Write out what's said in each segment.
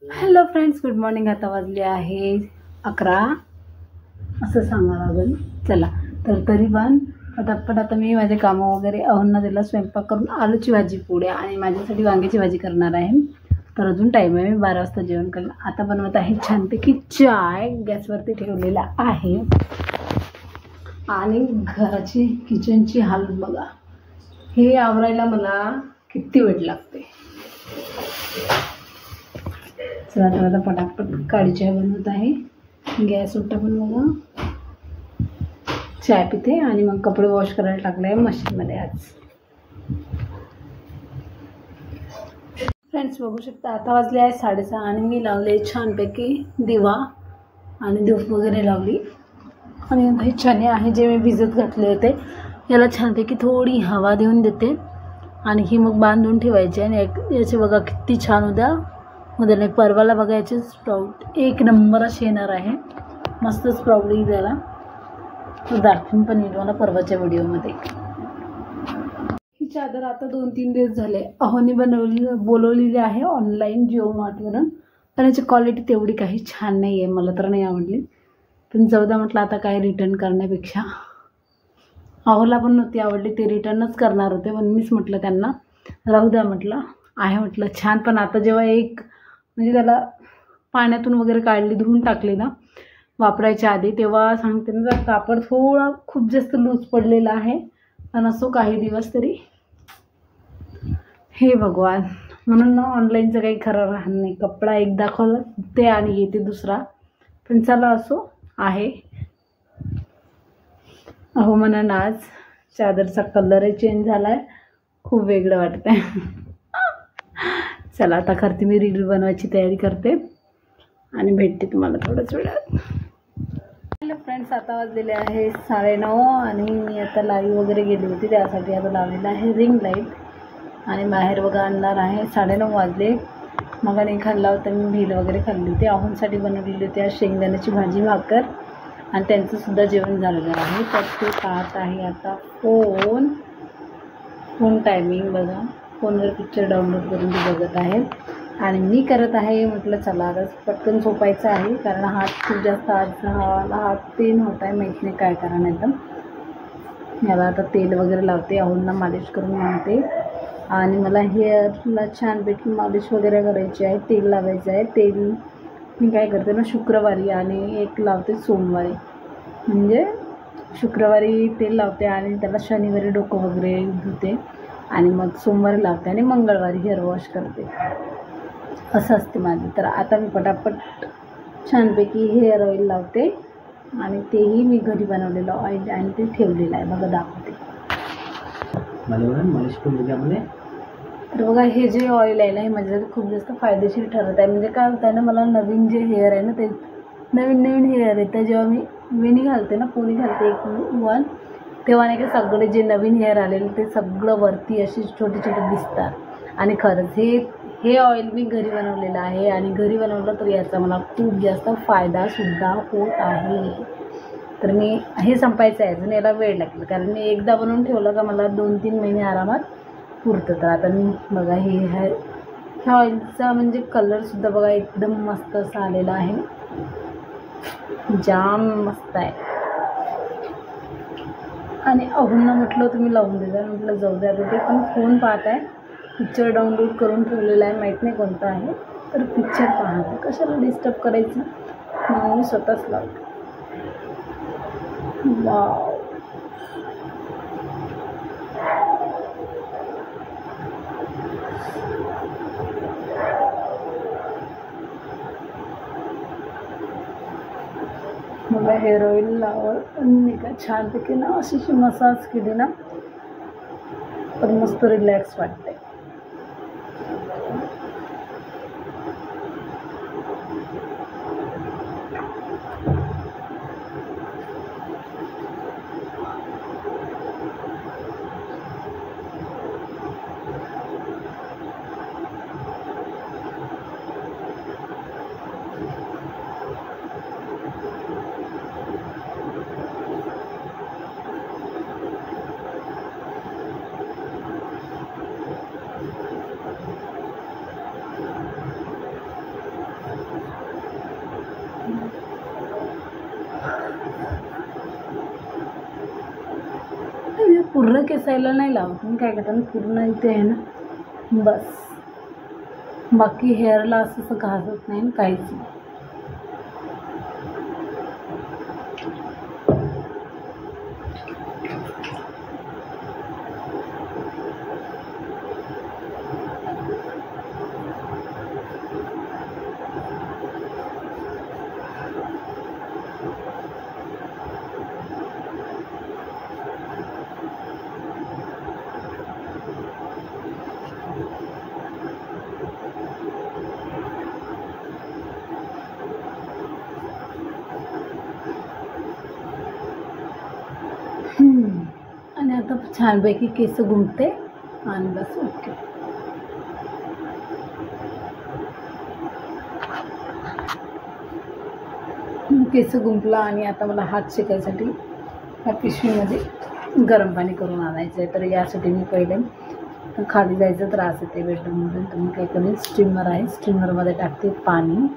Hello friends, good morning. आता वाजले आहे 11 असं सांगा लागेल. चला तर तरी पण पटापट आता मी माझे कामं वगैरे अहोंना दिला स्वयंपाक करून आलूची भाजी पोळ्या आणि माझ्यासाठी वांग्याची भाजी करणार आहे. तर अजून टाईम आहे, मी 12 वाजता जेवण करणार. आता बनवत आहे छानपैकी चाय, गॅसवरती ठेवलेला आहे आणि घराची किचनची हालत बघा. हे आवरायला मला किती वेळ लागते. चला तर आता पटापट काळी चाय बनवत आहे. गॅस उठता पण बघा, चाय पिते आणि मग कपडे वॉश करायला टाकले आहे मशीनमध्ये. आज फ्रेंड्स बघू शकता आता वाजले आहे 6:30 आणि मी लावले छानपैकी दिवा आणि धूप वगैरे लावली. आणि हे चणे आहे जे मी भिजत घातले होते, याला छानपैकी थोडी हवा देऊन देते आणि ही मग बांधून ठेवायची. आणि याचे बघा किती छान उद्या परवाला बघा याचे स्प्राउट एक नंबर असे येणार आहे. मस्त स्प्राउट येईल त्याला, तो दाखवून पण येईल मला परवाच्या व्हिडिओमध्ये. ही चादर आता 2-3 दिवस झाले अहोनी बोलवलेली आहे ऑनलाईन जिओ मार्टवरून, पण याची क्वालिटी तेवढी काही छान नाही आहे, मला तर नाही आवडली. पण जाऊ द्या म्हटलं, आता काय रिटर्न करण्यापेक्षा. अहोला पण नव्हती आवडली, ते रिटर्नच करणार होते, पण मीच म्हटलं त्यांना राहू द्या म्हटलं, आहे म्हटलं छान. पण आता जेव्हा म्हणजे त्याला पाण्यातून वगैरे काढली, धुवून टाकली ना वापरायच्या आधी, तेव्हा सांगते ना कापड थोडा खूप जास्त लूज पडलेला आहे. पण असो काही दिवस तरी, हे भगवान, म्हणून ना ऑनलाईनचं काही खरं राहत नाही. कपडा एकदा दाखवला ते आणि येते दुसरा. पण चला असो आहे. अहो म्हणा आज चादरचा कलरही चेंज झाला आहे, खूप वेगळं वाटत आहे. चला आता करते मी रील बनवायची तयारी करते आणि भेटते तुम्हाला थोड्याच वेळात. हॅलो फ्रेंड्स, आता वाजलेले आहे 9:30 आणि मी आता लाईव्ह वगैरे गेली होती, त्यासाठी आता लावलेलं आहे रिंग लाईट. आणि बाहेर बघा अंधार आहे. 9:30 वाजले. मग आणि खाल्ला होता मी, भेल वगैरे खाल्ली होती. अहोंसाठी बनवलेली होती आज शेंगदाण्याची भाजी भाकर, आणि त्यांचंसुद्धा जेवण झालेलं आहे. तर ते पाहत आहे आता फोन टायमिंग बघा, फोनवर पिक्चर डाउनलोड करून ते बघत आहे. आणि मी करत आहे म्हटलं चला आता पटकन झोपायचं आहे, कारण हात खूप जास्त हात पेन होत आहे, माहीत नाही काय कारण आहे. तर याला आता तेल वगैरे लावते, अहोंना मालिश करून आणते. आणि मला हेअरला छानपैकी मालिश वगैरे करायची आहे, तेल लावायचं आहे. तेल मी काय करते ना, शुक्रवारी आणि एक लावते सोमवारी. म्हणजे शुक्रवारी तेल लावते आणि त्याला शनिवारी डोकं वगैरे धुते आणि मग सोमवारी लावते आणि मंगळवारी हेअर वॉश करते, असं असते माझं. तर आता मी पटापट छानपैकी हेअर ऑइल लावते आणि तेही मी घरी बनवलेलं ऑइल आणि ते ठेवलेलं आहे बघा, दाखवते. तर बघा हे जे ऑइल आहे ना, हे माझ्यासाठी खूप जास्त फायदेशीर ठरत आहे. म्हणजे काय होतं आहे ना, मला नवीन जे हेअर आहे ना, ते नवीन हेअर येतं, जेव्हा मी वेणी घालते ना, पोनी घालते एक वन, तेव्हा नाही का सगळे जे नवीन हेअर आलेले ते सगळं वरती असे छोटे छोटे दिसतात. आणि खरंच हे ऑइल मी घरी बनवलेलं आहे आणि घरी बनवलं तर याचा मला खूप जास्त फायदासुद्धा होत आहे. तर मी हे संपायचं आहे, अजून याला वेळ लागेल, कारण मी एकदा बनवून ठेवलं का मला 2-3 महिने आरामात पुरतं. तर आता मी बघा ह्या ऑइलचा म्हणजे कलरसुद्धा बघा एकदम मस्त असा आलेला आहे, जाम मस्त आहे. आणि अहोंना म्हटलं तुम्ही लावून देजा, म्हटलं जाऊ द्या. ते पण फोन पाहत आहे, पिक्चर डाउनलोड करून ठेवलेला आहे, माहीत नाही कोणता आहे. तर पिक्चर पाहते, कशाला डिस्टर्ब करायचं, म्हणून मी स्वतःच लावते. वाव, मला हेअर ऑइल लावत नाही का छानपैकी ना अशी मसाज केली ना तर मस्त रिलॅक्स वाटते. पूर्ण केसायला नाही लावत मी, काय करते पूर्ण इथे आहे ना बस, बाकी हेअरला असं घासत नाही काहीच नाही. आणि आता छानपैकी केस घुमते आणि बस ओके. केस गुंफला आणि आता मला हात शेकायसाठी या पिशवीमध्ये गरम पाणी करून आणायचं आहे. तर यासाठी मी पहिले खाली जायचं त्रास येते बेडरूममधून, तर मी काय करेन स्टीमर आहे स्टीमरमध्ये टाकते पाणी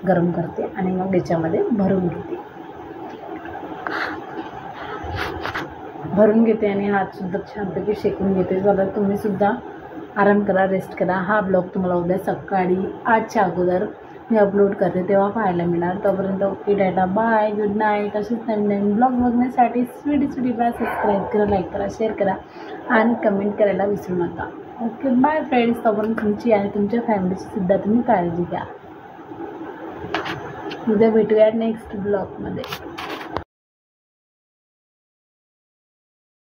गरम करते आणि मग याच्यामध्ये भरून घेते आणि हातसुद्धा छानपैकी शेकून घेते. चला तुम्हीसुद्धा आराम करा, रेस्ट करा. हा ब्लॉग तुम्हाला उद्या सकाळी 8च्या अगोदर मी अपलोड करते तेव्हा पाहायला मिळणार. तोपर्यंत ओके डाटा बाय, गुड नाईट. असेच नवीन नवीन ब्लॉग बघण्यासाठी स्वीटीला सबस्क्राईब करा, लाईक करा, शेअर करा आणि कमेंट करायला विसरू नका. Okay bye friends. तोपर्यंत तुमची आणि तुमच्या फॅमिलीची सुद्धा तुम्ही काळजी घ्या. उद्या भेटूया नेक्स्ट ब्लॉगमध्ये.